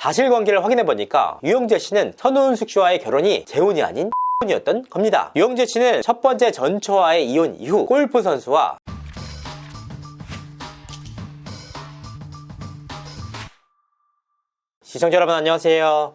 사실관계를 확인해보니까 유영재 씨는 선우은숙 씨와의 결혼이 재혼이 아닌 이었던 겁니다. 유영재 씨는 첫 번째 전처와의 이혼 이후 골프 선수와 시청자 여러분 안녕하세요.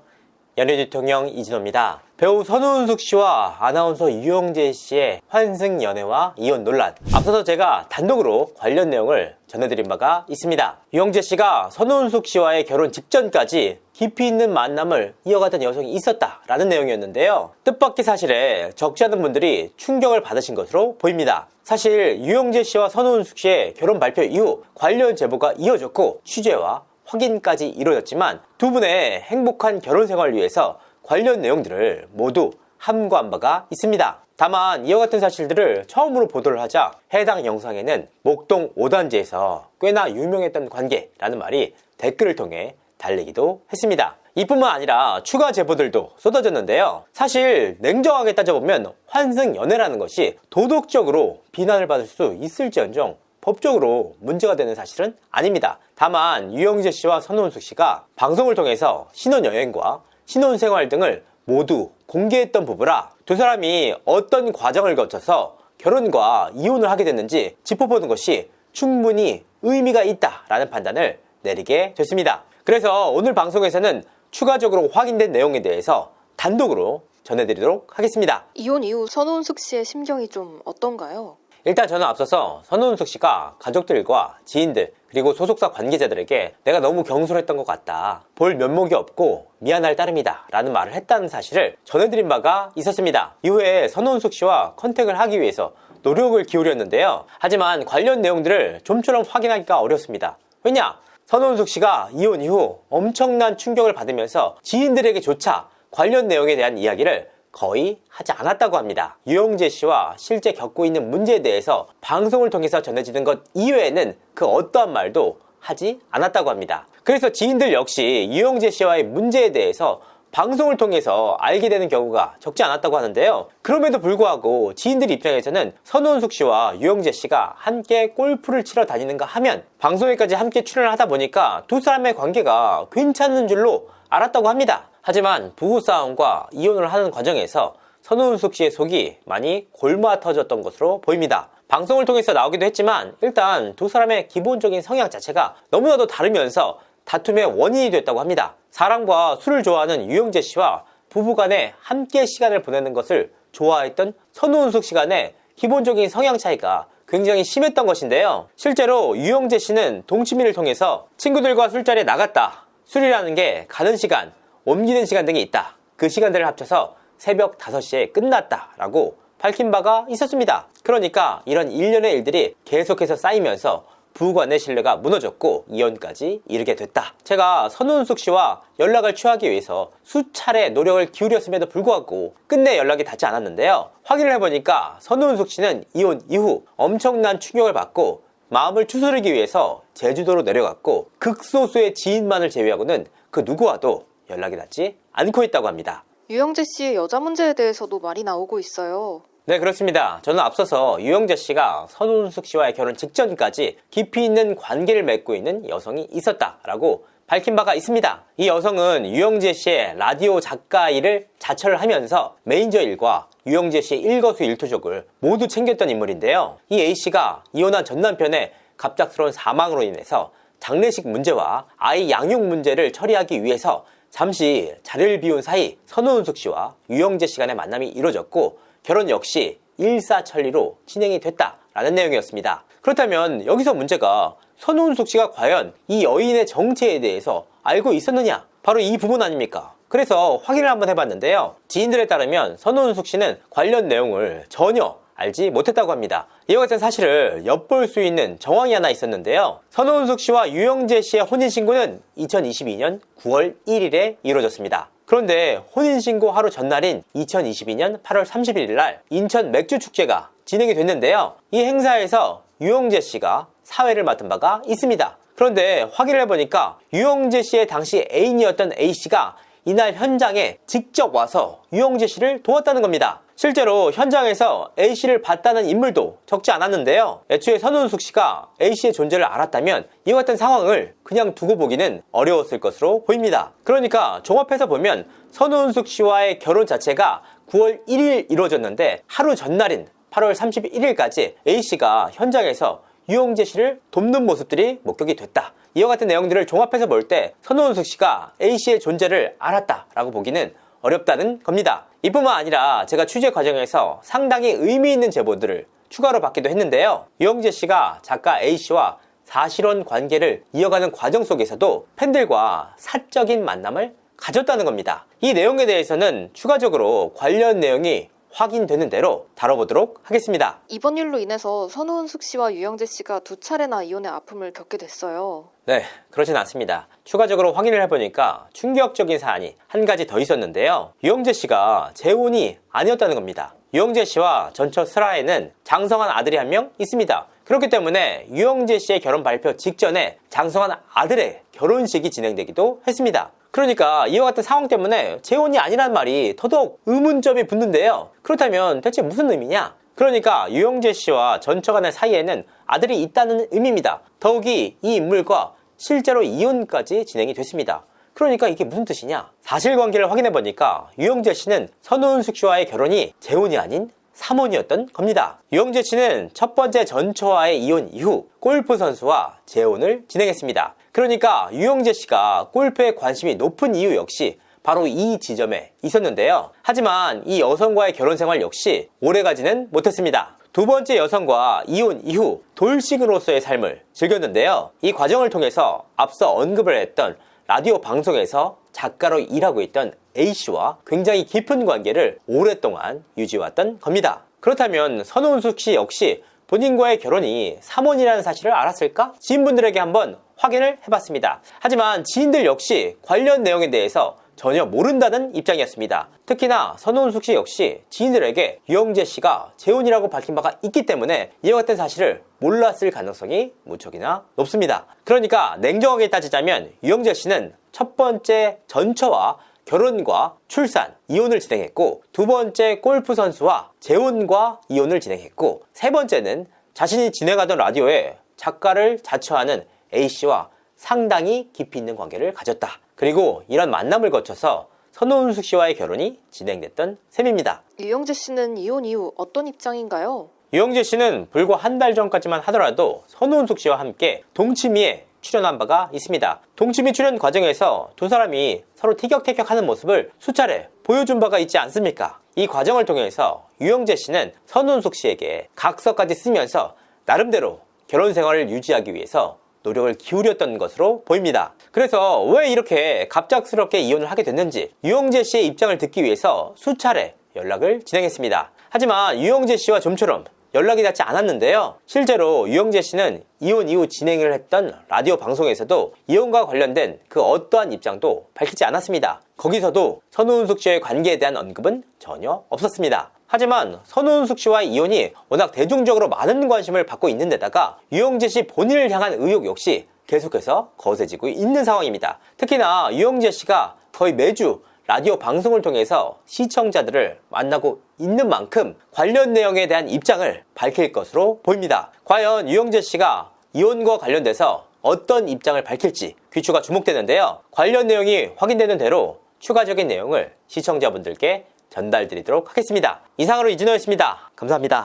연예대통령 이진호입니다. 배우 선우은숙 씨와 아나운서 유영재 씨의 환승 연애와 이혼 논란, 앞서서 제가 단독으로 관련 내용을 전해드린 바가 있습니다. 유영재 씨가 선우은숙 씨와의 결혼 직전까지 깊이 있는 만남을 이어가던 여성이 있었다라는 내용이었는데요. 뜻밖의 사실에 적지 않은 분들이 충격을 받으신 것으로 보입니다. 사실 유영재 씨와 선우은숙 씨의 결혼 발표 이후 관련 제보가 이어졌고 취재와 확인까지 이루어졌지만 두 분의 행복한 결혼 생활을 위해서 관련 내용들을 모두 함구한 바가 있습니다. 다만 이와 같은 사실들을 처음으로 보도를 하자 해당 영상에는 목동 5단지에서 꽤나 유명했던 관계라는 말이 댓글을 통해 달리기도 했습니다. 이뿐만 아니라 추가 제보들도 쏟아졌는데요. 사실 냉정하게 따져보면 환승 연애라는 것이 도덕적으로 비난을 받을 수 있을지언정 법적으로 문제가 되는 사실은 아닙니다. 다만 유영재 씨와 선우은숙 씨가 방송을 통해서 신혼여행과 신혼생활 등을 모두 공개했던 부부라 두 사람이 어떤 과정을 거쳐서 결혼과 이혼을 하게 됐는지 짚어보는 것이 충분히 의미가 있다라는 판단을 내리게 됐습니다. 그래서 오늘 방송에서는 추가적으로 확인된 내용에 대해서 단독으로 전해드리도록 하겠습니다. 이혼 이후 선우은숙 씨의 심경이 좀 어떤가요? 일단 저는 앞서서 선우은숙 씨가 가족들과 지인들 그리고 소속사 관계자들에게 내가 너무 경솔했던 것 같다, 볼 면목이 없고 미안할 따름이다 라는 말을 했다는 사실을 전해드린 바가 있었습니다. 이후에 선우은숙 씨와 컨택을 하기 위해서 노력을 기울였는데요. 하지만 관련 내용들을 좀처럼 확인하기가 어렵습니다. 왜냐? 선우은숙 씨가 이혼 이후 엄청난 충격을 받으면서 지인들에게조차 관련 내용에 대한 이야기를 거의 하지 않았다고 합니다. 유영재 씨와 실제 겪고 있는 문제에 대해서 방송을 통해서 전해지는 것 이외에는 그 어떠한 말도 하지 않았다고 합니다. 그래서 지인들 역시 유영재 씨와의 문제에 대해서 방송을 통해서 알게 되는 경우가 적지 않았다고 하는데요. 그럼에도 불구하고 지인들 입장에서는 선우은숙 씨와 유영재 씨가 함께 골프를 치러 다니는가 하면 방송에까지 함께 출연을 하다 보니까 두 사람의 관계가 괜찮은 줄로 알았다고 합니다. 하지만 부부싸움과 이혼을 하는 과정에서 선우은숙 씨의 속이 많이 골마터졌던 것으로 보입니다. 방송을 통해서 나오기도 했지만 일단 두 사람의 기본적인 성향 자체가 너무나도 다르면서 다툼의 원인이 됐다고 합니다. 사랑과 술을 좋아하는 유영재 씨와 부부간에 함께 시간을 보내는 것을 좋아했던 선우은숙 씨 간의 기본적인 성향 차이가 굉장히 심했던 것인데요. 실제로 유영재 씨는 동치미를 통해서 친구들과 술자리에 나갔다, 술이라는 게 가는 시간, 옮기는 시간 등이 있다, 그 시간들을 합쳐서 새벽 5시에 끝났다 라고 밝힌 바가 있었습니다. 그러니까 이런 일련의 일들이 계속해서 쌓이면서 부부간의 신뢰가 무너졌고 이혼까지 이르게 됐다. 제가 선우은숙 씨와 연락을 취하기 위해서 수차례 노력을 기울였음에도 불구하고 끝내 연락이 닿지 않았는데요. 확인을 해보니까 선우은숙 씨는 이혼 이후 엄청난 충격을 받고 마음을 추스르기 위해서 제주도로 내려갔고 극소수의 지인만을 제외하고는 그 누구와도 연락이 닿지 않고 있다고 합니다. 유영재 씨의 여자 문제에 대해서도 말이 나오고 있어요. 네, 그렇습니다. 저는 앞서서 유영재 씨가 선우은숙 씨와의 결혼 직전까지 깊이 있는 관계를 맺고 있는 여성이 있었다라고 밝힌 바가 있습니다. 이 여성은 유영재 씨의 라디오 작가 일을 자처를 하면서 매니저 일과 유영재 씨의 일거수일투족을 모두 챙겼던 인물인데요. 이 A씨가 이혼한 전 남편의 갑작스러운 사망으로 인해서 장례식 문제와 아이 양육 문제를 처리하기 위해서 잠시 자리를 비운 사이 선우은숙 씨와 유영재 씨 간의 만남이 이루어졌고 결혼 역시 일사천리로 진행이 됐다라는 내용이었습니다. 그렇다면 여기서 문제가 선우은숙 씨가 과연 이 여인의 정체에 대해서 알고 있었느냐? 바로 이 부분 아닙니까? 그래서 확인을 한번 해봤는데요. 지인들에 따르면 선우은숙 씨는 관련 내용을 전혀 알지 못했다고 합니다. 이와 같은 사실을 엿볼 수 있는 정황이 하나 있었는데요. 선우은숙 씨와 유영재 씨의 혼인신고는 2022년 9월 1일에 이루어졌습니다. 그런데 혼인신고 하루 전날인 2022년 8월 31일 날 인천 맥주축제가 진행이 됐는데요. 이 행사에서 유영재 씨가 사회를 맡은 바가 있습니다. 그런데 확인을 해보니까 유영재 씨의 당시 애인이었던 A씨가 이날 현장에 직접 와서 유영재 씨를 도왔다는 겁니다. 실제로 현장에서 A씨를 봤다는 인물도 적지 않았는데요. 애초에 선우은숙 씨가 A씨의 존재를 알았다면 이와 같은 상황을 그냥 두고 보기는 어려웠을 것으로 보입니다. 그러니까 종합해서 보면 선우은숙 씨와의 결혼 자체가 9월 1일 이루어졌는데 하루 전날인 8월 31일까지 A씨가 현장에서 유영재 씨를 돕는 모습들이 목격이 됐다. 이와 같은 내용들을 종합해서 볼 때 선우은숙 씨가 A씨의 존재를 알았다라고 보기는 어렵다는 겁니다. 이뿐만 아니라 제가 취재 과정에서 상당히 의미 있는 제보들을 추가로 받기도 했는데요. 유영재 씨가 작가 A씨와 사실혼 관계를 이어가는 과정 속에서도 팬들과 사적인 만남을 가졌다는 겁니다. 이 내용에 대해서는 추가적으로 관련 내용이 확인되는 대로 다뤄보도록 하겠습니다. 이번 일로 인해서 선우은숙 씨와 유영재 씨가 두 차례나 이혼의 아픔을 겪게 됐어요. 네, 그렇진 않습니다. 추가적으로 확인을 해보니까 충격적인 사안이 한 가지 더 있었는데요. 유영재 씨가 재혼이 아니었다는 겁니다. 유영재 씨와 전처 슬하에는 장성한 아들이 한 명 있습니다. 그렇기 때문에 유영재 씨의 결혼 발표 직전에 장성한 아들의 결혼식이 진행되기도 했습니다. 그러니까 이와 같은 상황 때문에 재혼이 아니란 말이 더더욱 의문점이 붙는데요. 그렇다면 대체 무슨 의미냐? 그러니까 유영재 씨와 전처 간의 사이에는 아들이 있다는 의미입니다. 더욱이 이 인물과 실제로 이혼까지 진행이 됐습니다. 그러니까 이게 무슨 뜻이냐? 사실관계를 확인해보니까 유영재 씨는 선우은숙 씨와의 결혼이 재혼이 아닌 3혼이었던 겁니다. 유영재 씨는 첫 번째 전처와의 이혼 이후 골프 선수와 재혼을 진행했습니다. 그러니까 유영재 씨가 골프에 관심이 높은 이유 역시 바로 이 지점에 있었는데요. 하지만 이 여성과의 결혼 생활 역시 오래가지는 못했습니다. 두 번째 여성과 이혼 이후 돌싱으로서의 삶을 즐겼는데요. 이 과정을 통해서 앞서 언급을 했던 라디오 방송에서 작가로 일하고 있던 A씨와 굉장히 깊은 관계를 오랫동안 유지해왔던 겁니다. 그렇다면 선우은숙 씨 역시 본인과의 결혼이 3혼이라는 사실을 알았을까? 지인분들에게 한번 확인을 해봤습니다. 하지만 지인들 역시 관련 내용에 대해서 전혀 모른다는 입장이었습니다. 특히나 선우은숙 씨 역시 지인들에게 유영재 씨가 재혼이라고 밝힌 바가 있기 때문에 이와 같은 사실을 몰랐을 가능성이 무척이나 높습니다. 그러니까 냉정하게 따지자면 유영재 씨는 첫 번째 전처와 결혼과 출산, 이혼을 진행했고 두 번째 골프 선수와 재혼과 이혼을 진행했고 세 번째는 자신이 진행하던 라디오에 작가를 자처하는 A씨와 상당히 깊이 있는 관계를 가졌다. 그리고 이런 만남을 거쳐서 선우은숙 씨와의 결혼이 진행됐던 셈입니다. 유영재 씨는 이혼 이후 어떤 입장인가요? 유영재 씨는 불과 한 달 전까지만 하더라도 선우은숙 씨와 함께 동치미에 출연한 바가 있습니다. 동치미 출연 과정에서 두 사람이 서로 티격태격하는 모습을 수차례 보여준 바가 있지 않습니까? 이 과정을 통해서 유영재 씨는 선우은숙 씨에게 각서까지 쓰면서 나름대로 결혼 생활을 유지하기 위해서 노력을 기울였던 것으로 보입니다. 그래서 왜 이렇게 갑작스럽게 이혼을 하게 됐는지 유영재 씨의 입장을 듣기 위해서 수차례 연락을 진행했습니다. 하지만 유영재 씨와 좀처럼 연락이 닿지 않았는데요. 실제로 유영재 씨는 이혼 이후 진행을 했던 라디오 방송에서도 이혼과 관련된 그 어떠한 입장도 밝히지 않았습니다. 거기서도 선우은숙 씨의 관계에 대한 언급은 전혀 없었습니다. 하지만 선우은숙 씨와의 이혼이 워낙 대중적으로 많은 관심을 받고 있는 데다가 유영재 씨 본인을 향한 의혹 역시 계속해서 거세지고 있는 상황입니다. 특히나 유영재 씨가 거의 매주 라디오 방송을 통해서 시청자들을 만나고 있는 만큼 관련 내용에 대한 입장을 밝힐 것으로 보입니다. 과연 유영재 씨가 이혼과 관련돼서 어떤 입장을 밝힐지 귀추가 주목되는데요. 관련 내용이 확인되는 대로 추가적인 내용을 시청자분들께 전달드리도록 하겠습니다. 이상으로 이진호였습니다. 감사합니다.